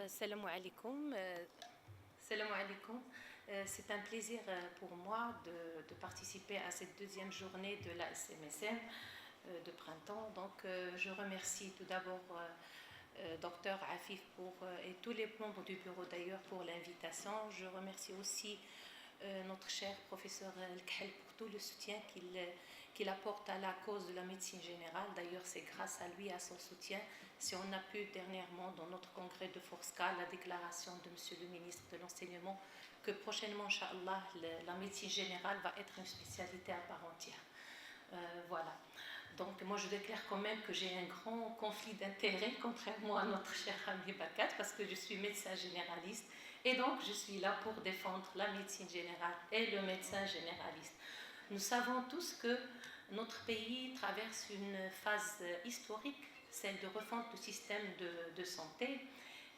Salam alaikum. Salam alaikum. C'est un plaisir pour moi de participer à cette deuxième journée de la SMSM de printemps. Donc, je remercie tout d'abord Dr Afif et tous les membres du bureau d'ailleurs pour l'invitation. Je remercie aussi notre cher professeur El-Khel pour tout le soutien qu'il apporte à la cause de la médecine générale. D'ailleurs, c'est grâce à lui, à son soutien, si on a pu dernièrement dans notre congrès de Forska la déclaration de monsieur le ministre de l'enseignement que prochainement, Inch'Allah, la médecine générale va être une spécialité à part entière. Voilà. Donc, moi, je déclare quand même que j'ai un grand conflit d'intérêts, contrairement à notre cher ami Bakat, parce que je suis médecin généraliste. Et donc, je suis là pour défendre la médecine générale et le médecin généraliste. Nous savons tous que notre pays traverse une phase historique, celle de refonte du système de santé.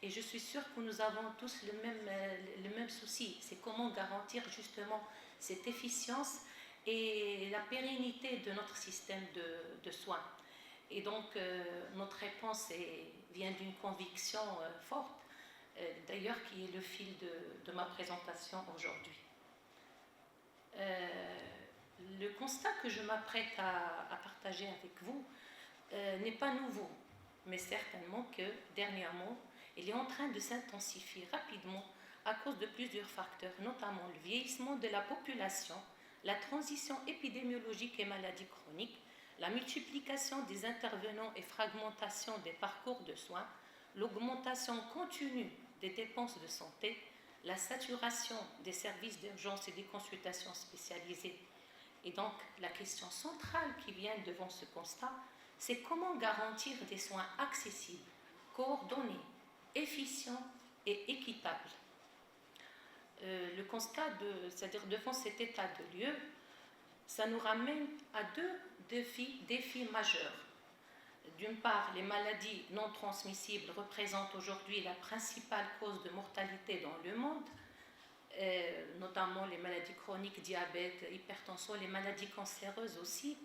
Et je suis sûre que nous avons tous le même souci. C'est comment garantir justement cette efficience et la pérennité de notre système de soins. Et donc, notre réponse vient d'une conviction forte, d'ailleurs qui est le fil de ma présentation aujourd'hui. Le constat que je m'apprête à partager avec vous n'est pas nouveau, mais certainement que dernièrement, il est en train de s'intensifier rapidement à cause de plusieurs facteurs, notamment le vieillissement de la population, la transition épidémiologique et maladies chroniques, la multiplication des intervenants et fragmentation des parcours de soins, l'augmentation continue des dépenses de santé, la saturation des services d'urgence et des consultations spécialisées. Et donc, la question centrale qui vient devant ce constat, c'est comment garantir des soins accessibles, coordonnés, efficients et équitables. Le constat, c'est-à-dire devant cet état de lieu, ça nous ramène à deux défis majeurs. D'une part, les maladies non transmissibles représentent aujourd'hui la principale cause de mortalité dans le monde, notamment les maladies chroniques, diabète, hypertension, les maladies cancéreuses aussi.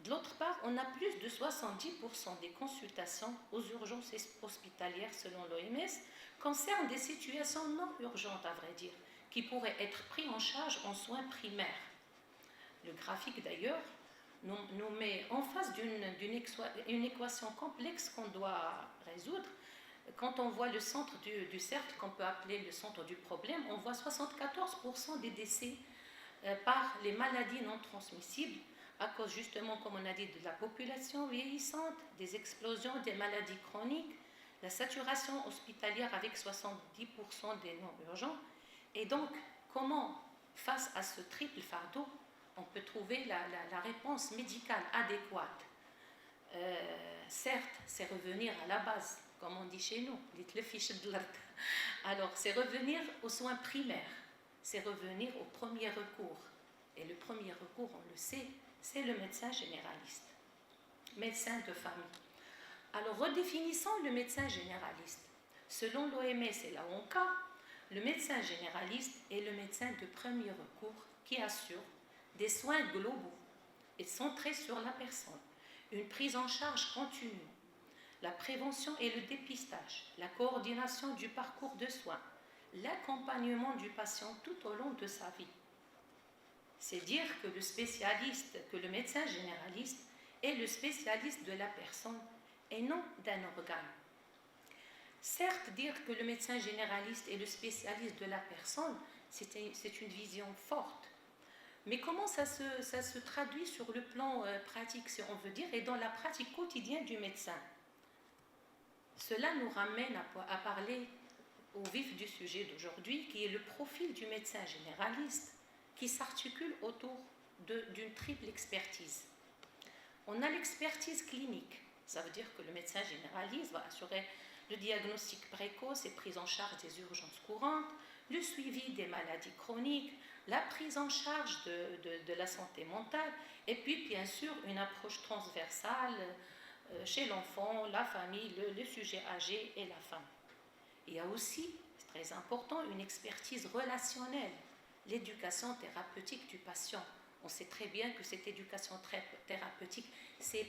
De l'autre part, on a plus de 70% des consultations aux urgences hospitalières, selon l'OMS, concernent des situations non urgentes, à vrai dire, qui pourraient être prises en charge en soins primaires. Le graphique, d'ailleurs, nous met en face d'une équation complexe qu'on doit résoudre. Quand on voit le centre du cercle, qu'on peut appeler le centre du problème, on voit 74% des décès par les maladies non transmissibles, à cause justement, comme on a dit, de la population vieillissante, des explosions des maladies chroniques, la saturation hospitalière avec 70% des non urgents. Et donc, comment, face à ce triple fardeau, on peut trouver la réponse médicale adéquate? Certes, c'est revenir à la base, comme on dit chez nous, alors c'est revenir aux soins primaires, c'est revenir au premier recours. Et le premier recours, on le sait, c'est le médecin généraliste, médecin de famille. Alors redéfinissons le médecin généraliste. Selon l'OMS et la ONCA, le médecin généraliste est le médecin de premier recours qui assure des soins globaux et centrés sur la personne, une prise en charge continue, la prévention et le dépistage, la coordination du parcours de soins, l'accompagnement du patient tout au long de sa vie. C'est dire que le médecin généraliste est le spécialiste de la personne et non d'un organe. Certes, dire que le médecin généraliste est le spécialiste de la personne, c'est une vision forte. Mais comment ça se traduit sur le plan pratique, si on veut dire, et dans la pratique quotidienne du médecin? Cela nous ramène à parler au vif du sujet d'aujourd'hui, qui est le profil du médecin généraliste, qui s'articule autour d'une triple expertise. On a l'expertise clinique, ça veut dire que le médecin généraliste va assurer le diagnostic précoce et prise en charge des urgences courantes, le suivi des maladies chroniques, la prise en charge de la santé mentale, et puis bien sûr une approche transversale chez l'enfant, la famille, le sujet âgé et la femme. Il y a aussi, c'est très important, une expertise relationnelle, l'éducation thérapeutique du patient. On sait très bien que cette éducation thérapeutique, c'est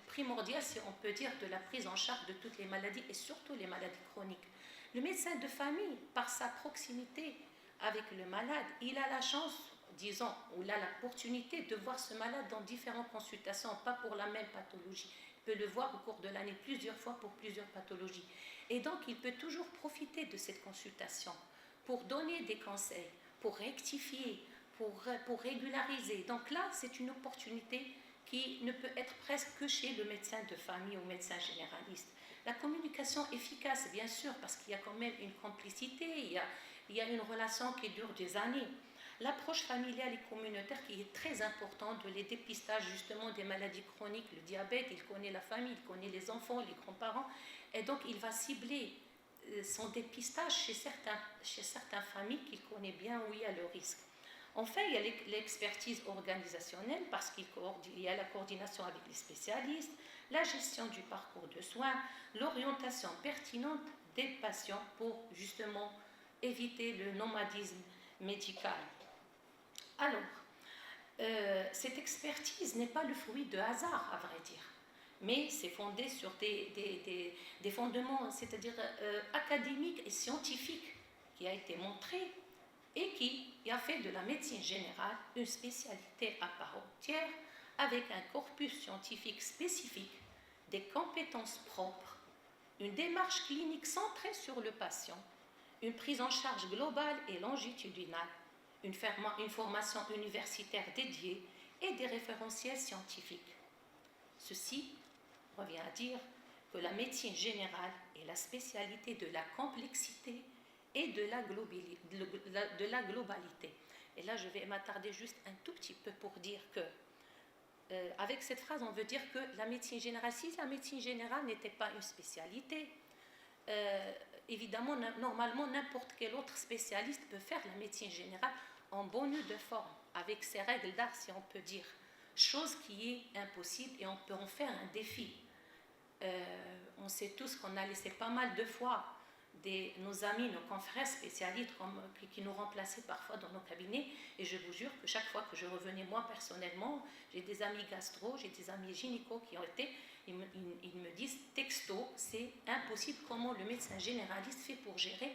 primordial, si on peut dire, de la prise en charge de toutes les maladies et surtout les maladies chroniques. Le médecin de famille, par sa proximité avec le malade, il a la chance, disons, ou il a l'opportunité de voir ce malade dans différentes consultations, pas pour la même pathologie. Il peut le voir au cours de l'année plusieurs fois pour plusieurs pathologies. Et donc, il peut toujours profiter de cette consultation pour donner des conseils, pour rectifier, pour régulariser. Donc là, c'est une opportunité qui ne peut être presque que chez le médecin de famille ou médecin généraliste. La communication efficace, bien sûr, parce qu'il y a quand même une complicité, il y a une relation qui dure des années. L'approche familiale et communautaire qui est très importante, les dépistages justement des maladies chroniques, le diabète, il connaît la famille, il connaît les enfants, les grands-parents, et donc il va cibler son dépistage chez certaines familles qu'il connaît bien où il y a le risque. Enfin, il y a l'expertise organisationnelle parce qu'il y a la coordination avec les spécialistes, la gestion du parcours de soins, l'orientation pertinente des patients pour justement éviter le nomadisme médical. Alors, cette expertise n'est pas le fruit de hasard, à vrai dire, mais c'est fondé sur des fondements, c'est-à-dire académiques et scientifiques, qui a été montré et qui a fait de la médecine générale une spécialité à part entière, avec un corpus scientifique spécifique, des compétences propres, une démarche clinique centrée sur le patient, une prise en charge globale et longitudinale, une formation universitaire dédiée et des référentiels scientifiques. Ceci revient à dire que la médecine générale est la spécialité de la complexité et de la globalité. Et là, je vais m'attarder juste un tout petit peu pour dire que, avec cette phrase, on veut dire que la médecine générale, si la médecine générale n'était pas une spécialité, évidemment, normalement, n'importe quel autre spécialiste peut faire la médecine générale en bonne de forme, avec ses règles d'art, si on peut dire. Chose qui est impossible et on peut en faire un défi. On sait tous qu'on a laissé pas mal de fois nos amis, nos confrères spécialistes qui nous remplaçaient parfois dans nos cabinets, et je vous jure que chaque fois que je revenais moi personnellement, j'ai des amis gastro, j'ai des amis gynéco qui ont été, ils me disent texto, c'est impossible comment le médecin généraliste fait pour gérer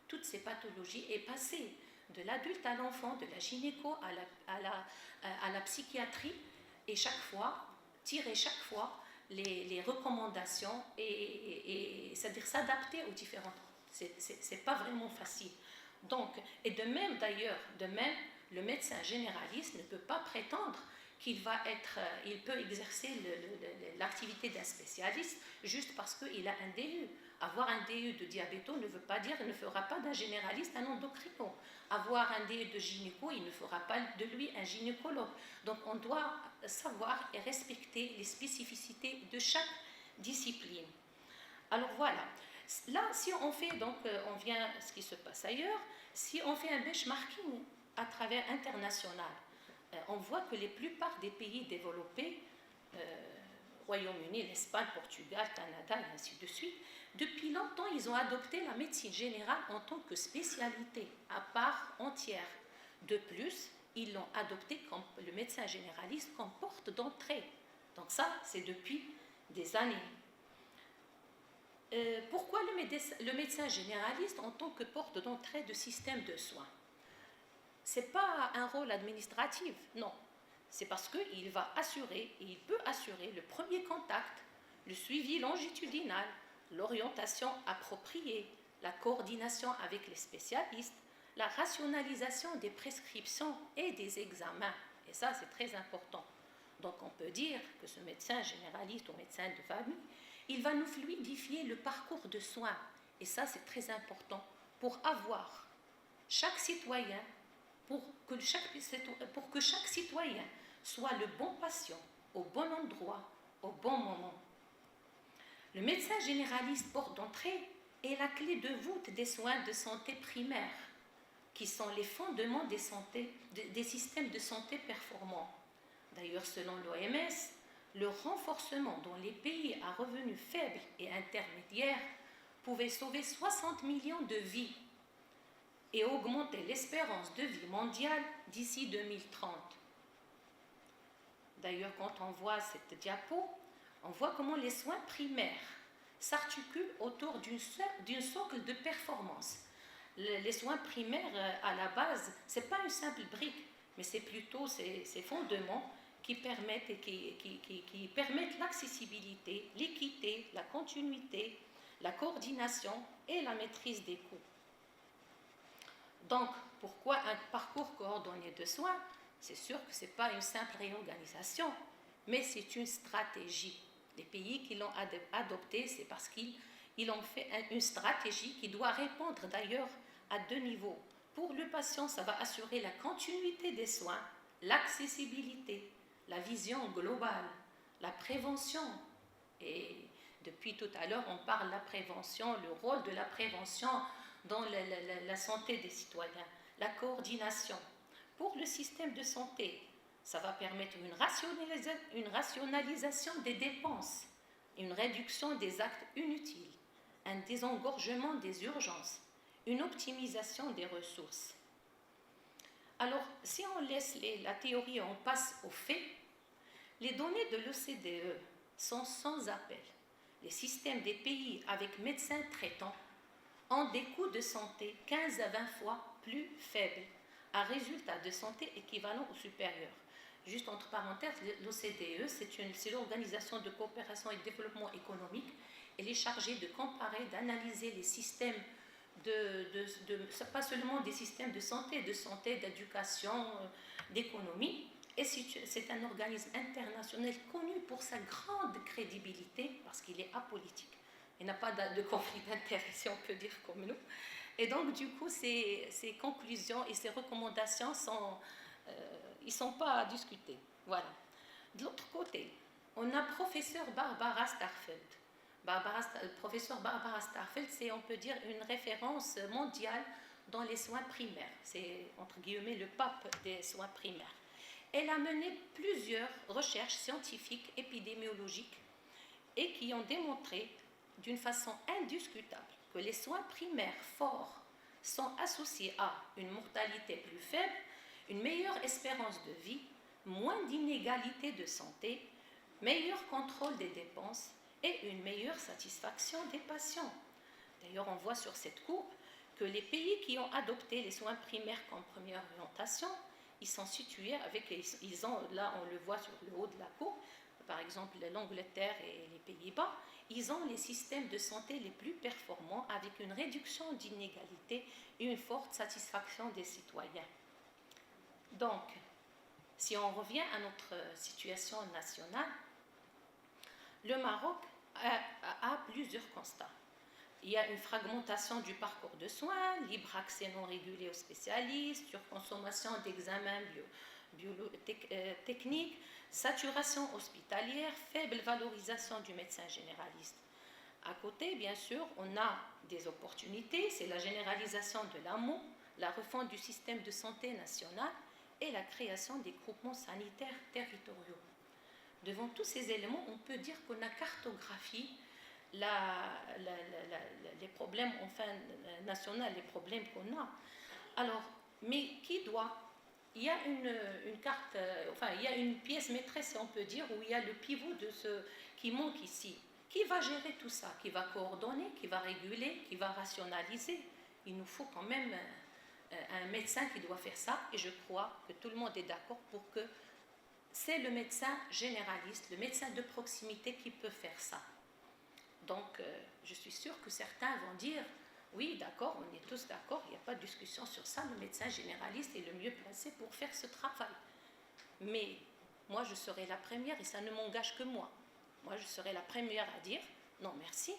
toutes ces pathologies et passer de l'adulte à l'enfant, de la gynéco à la psychiatrie, et tirer chaque fois les recommandations et c'est-à-dire s'adapter aux différentes. C'est pas vraiment facile. Donc, et de même d'ailleurs, le médecin généraliste ne peut pas prétendre qu'il peut exercer l'activité d'un spécialiste juste parce qu'il a un DU. Avoir un DU de diabéto ne veut pas dire qu'il ne fera pas d'un généraliste un endocrino. Avoir un DU de gynéco, il ne fera pas de lui un gynécologue. Donc on doit savoir et respecter les spécificités de chaque discipline. Alors voilà. Là, si on fait, donc on vient à ce qui se passe ailleurs, si on fait un benchmarking à travers international, on voit que la plupart des pays développés, Royaume-Uni, l'Espagne, Portugal, Canada, et ainsi de suite, depuis longtemps, ils ont adopté la médecine générale en tant que spécialité à part entière. De plus, ils l'ont adopté comme le médecin généraliste comme porte d'entrée. Donc ça, c'est depuis des années. Pourquoi le médecin généraliste en tant que porte d'entrée de système de soins? Ce n'est pas un rôle administratif, non. C'est parce qu'il va assurer, et il peut assurer le premier contact, le suivi longitudinal, l'orientation appropriée, la coordination avec les spécialistes, la rationalisation des prescriptions et des examens. Et ça, c'est très important. Donc, on peut dire que ce médecin généraliste ou médecin de famille, il va nous fluidifier le parcours de soins. Et ça, c'est très important pour avoir chaque citoyen, pour que chaque citoyen soit le bon patient, au bon endroit, au bon moment. Le médecin généraliste porte d'entrée est la clé de voûte des soins de santé primaires, qui sont les fondements des systèmes de santé performants. D'ailleurs, selon l'OMS, le renforcement dans les pays à revenus faibles et intermédiaires pouvait sauver 60 millions de vies et augmenter l'espérance de vie mondiale d'ici 2030. D'ailleurs, quand on voit cette diapo, on voit comment les soins primaires s'articulent autour d'une socle de performance. Les soins primaires, à la base, ce n'est pas une simple brique, mais c'est plutôt ces fondements qui permettent l'accessibilité, l'équité, la continuité, la coordination et la maîtrise des coûts. Donc, pourquoi un parcours coordonné de soins? C'est sûr que ce n'est pas une simple réorganisation, mais c'est une stratégie. Les pays qui l'ont adopté, c'est parce qu'ils ont fait une stratégie qui doit répondre d'ailleurs à 2 niveaux. Pour le patient, ça va assurer la continuité des soins, l'accessibilité, la vision globale, la prévention. Et depuis tout à l'heure, on parle de la prévention, le rôle de la prévention dans la santé des citoyens, la coordination. Pour le système de santé, ça va permettre une rationalisation des dépenses, une réduction des actes inutiles, un désengorgement des urgences, une optimisation des ressources. Alors, si on laisse la théorie et on passe aux faits, les données de l'OCDE sont sans appel. Les systèmes des pays avec médecins traitants ont des coûts de santé 15 à 20 fois plus faibles, à résultats de santé équivalents ou supérieurs. Juste entre parenthèses, l'OCDE, c'est l'Organisation de coopération et de développement économique. Elle est chargée de comparer, d'analyser les systèmes pas seulement des systèmes de santé, d'éducation, d'économie. Et c'est un organisme international connu pour sa grande crédibilité parce qu'il est apolitique. Il n'a pas de conflit d'intérêt, si on peut dire comme nous. Et donc, du coup, ces conclusions et ces recommandations ils ne sont pas à discuter. Voilà. De l'autre côté, on a professeur Barbara Starfeld. Professeur Barbara Starfeld, c'est, on peut dire, une référence mondiale dans les soins primaires. C'est, entre guillemets, le pape des soins primaires. Elle a mené plusieurs recherches scientifiques, épidémiologiques, et qui ont démontré d'une façon indiscutable que les soins primaires forts sont associés à une mortalité plus faible, une meilleure espérance de vie, moins d'inégalités de santé, meilleur contrôle des dépenses et une meilleure satisfaction des patients. D'ailleurs, on voit sur cette courbe que les pays qui ont adopté les soins primaires comme première orientation, ils sont situés avec, là on le voit sur le haut de la courbe, par exemple l'Angleterre et les Pays-Bas, ils ont les systèmes de santé les plus performants avec une réduction d'inégalités et une forte satisfaction des citoyens. Donc, si on revient à notre situation nationale, le Maroc a plusieurs constats. Il y a une fragmentation du parcours de soins, libre accès non régulé aux spécialistes, surconsommation d'examens techniques, saturation hospitalière, faible valorisation du médecin généraliste. À côté, bien sûr, on a des opportunités, c'est la généralisation de l'AMO, la refonte du système de santé national et la création des groupements sanitaires territoriaux. Devant tous ces éléments, on peut dire qu'on a cartographié les problèmes nationaux, les problèmes qu'on a. Alors, mais qui doit? Il y a une carte, il y a une pièce maîtresse, on peut dire, où il y a le pivot de ce qui manque ici. Qui va gérer tout ça? Qui va coordonner? Qui va réguler? Qui va rationaliser? Il nous faut quand même un médecin qui doit faire ça, et je crois que tout le monde est d'accord pour que c'est le médecin généraliste, le médecin de proximité qui peut faire ça. Donc, je suis sûre que certains vont dire, oui, d'accord, on est tous d'accord, il n'y a pas de discussion sur ça, le médecin généraliste est le mieux placé pour faire ce travail. Mais moi, je serai la première, et ça ne m'engage que moi. Moi, je serai la première à dire, non, merci.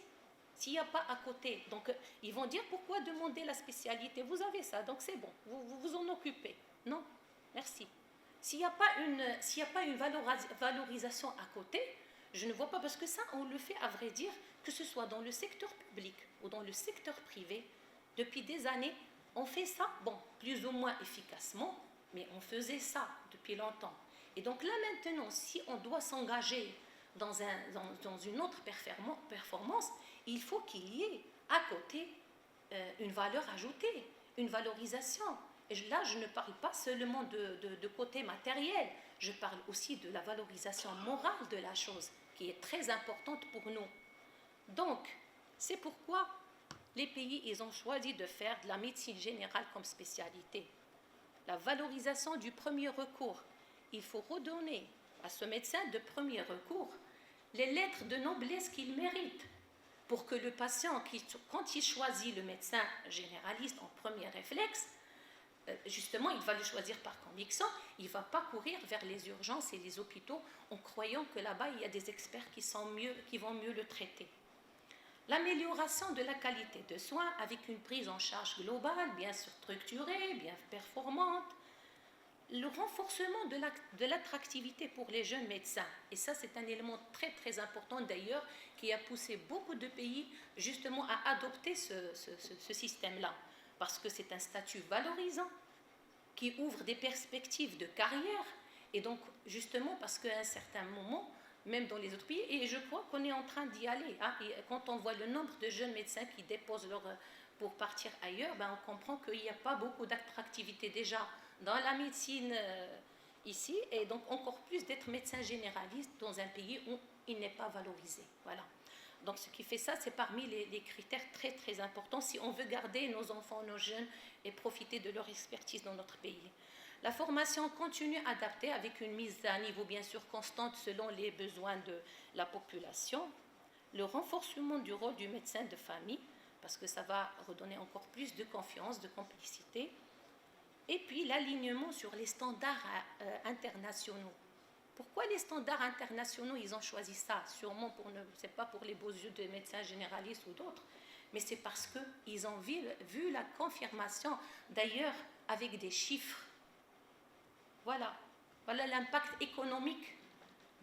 S'il n'y a pas à côté, donc ils vont dire, pourquoi demander la spécialité? Vous avez ça, donc c'est bon, vous vous en occupez. Non, merci. S'il n'y a pas une valorisation à côté, je ne vois pas, parce que ça, on le fait, à vrai dire, que ce soit dans le secteur public ou dans le secteur privé. Depuis des années, on fait ça, bon, plus ou moins efficacement, mais on faisait ça depuis longtemps. Et donc là, maintenant, si on doit s'engager dans une autre performance, il faut qu'il y ait à côté une valeur ajoutée, une valorisation, Et là, je ne parle pas seulement de côté matériel, je parle aussi de la valorisation morale de la chose, qui est très importante pour nous. Donc, c'est pourquoi les pays, ils ont choisi de faire de la médecine générale comme spécialité. La valorisation du premier recours. Il faut redonner à ce médecin de premier recours les lettres de noblesse qu'il mérite, pour que le patient, quand il choisit le médecin généraliste en premier réflexe, justement, il va le choisir par conviction, il ne va pas courir vers les urgences et les hôpitaux en croyant que là-bas, il y a des experts qui vont mieux le traiter. L'amélioration de la qualité de soins avec une prise en charge globale, bien structurée, bien performante. Le renforcement de l'attractivité pour les jeunes médecins. Et ça, c'est un élément très, très important d'ailleurs qui a poussé beaucoup de pays justement à adopter ce système-là. Parce que c'est un statut valorisant qui ouvre des perspectives de carrière. Et donc, justement, parce qu'à un certain moment, même dans les autres pays, et je crois qu'on est en train d'y aller. Hein, et quand on voit le nombre de jeunes médecins qui déposent pour partir ailleurs, ben on comprend qu'il n'y a pas beaucoup d'attractivité déjà dans la médecine ici, et donc encore plus d'être médecin généraliste dans un pays où il n'est pas valorisé. Voilà. Donc ce qui fait ça, c'est parmi les critères très très importants si on veut garder nos enfants, nos jeunes et profiter de leur expertise dans notre pays. La formation continue adaptée avec une mise à niveau bien sûr constante selon les besoins de la population. Le renforcement du rôle du médecin de famille, parce que ça va redonner encore plus de confiance, de complicité. Et puis l'alignement sur les standards internationaux. Pourquoi les standards internationaux, ils ont choisi ça? Sûrement, ce n'est pas pour les beaux yeux des médecins généralistes ou d'autres, mais c'est parce qu'ils ont vu la confirmation, d'ailleurs avec des chiffres. Voilà l'impact économique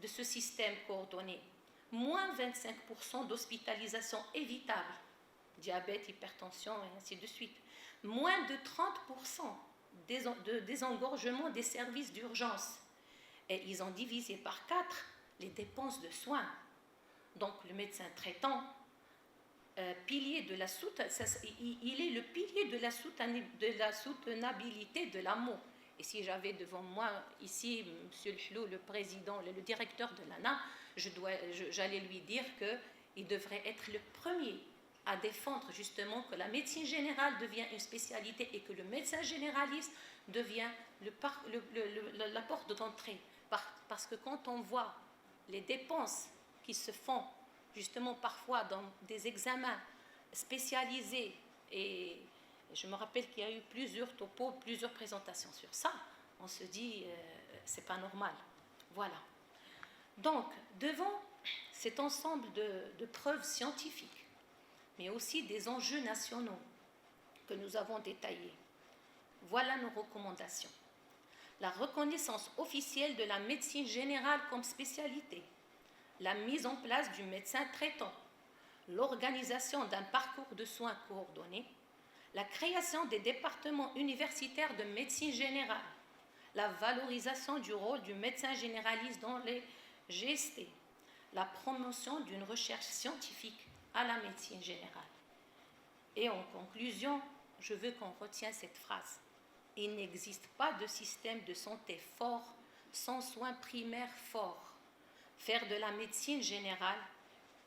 de ce système coordonné. Moins 25% d'hospitalisation évitable, diabète, hypertension et ainsi de suite. Moins de 30% de désengorgement des services d'urgence. Et ils ont divisé par 4 les dépenses de soins. Donc le médecin traitant, il est le pilier de la soutenabilité de l'amour. Et si j'avais devant moi ici M. Chlou, le président, le directeur de l'ANA, j'allais lui dire qu'il devrait être le premier à défendre justement que la médecine générale devient une spécialité et que le médecin généraliste devient la porte d'entrée. Parce que quand on voit les dépenses qui se font justement parfois dans des examens spécialisés, et je me rappelle qu'il y a eu plusieurs topos, plusieurs présentations sur ça, on se dit c'est pas normal. Voilà. Donc, devant cet ensemble de preuves scientifiques, mais aussi des enjeux nationaux que nous avons détaillés, voilà nos recommandations. La reconnaissance officielle de la médecine générale comme spécialité, la mise en place du médecin traitant, l'organisation d'un parcours de soins coordonné, la création des départements universitaires de médecine générale, la valorisation du rôle du médecin généraliste dans les GST, la promotion d'une recherche scientifique à la médecine générale. Et en conclusion, je veux qu'on retienne cette phrase. Il n'existe pas de système de santé fort sans soins primaires forts. Faire de la médecine générale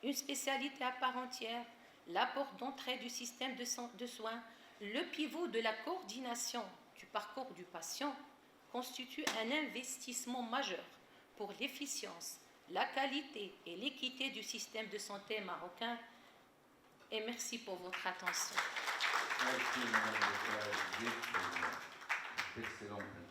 une spécialité à part entière, la porte d'entrée du système de soins, le pivot de la coordination du parcours du patient constitue un investissement majeur pour l'efficience, la qualité et l'équité du système de santé marocain. Et merci pour votre attention. Merci, Madame Docteur, pour cette excellente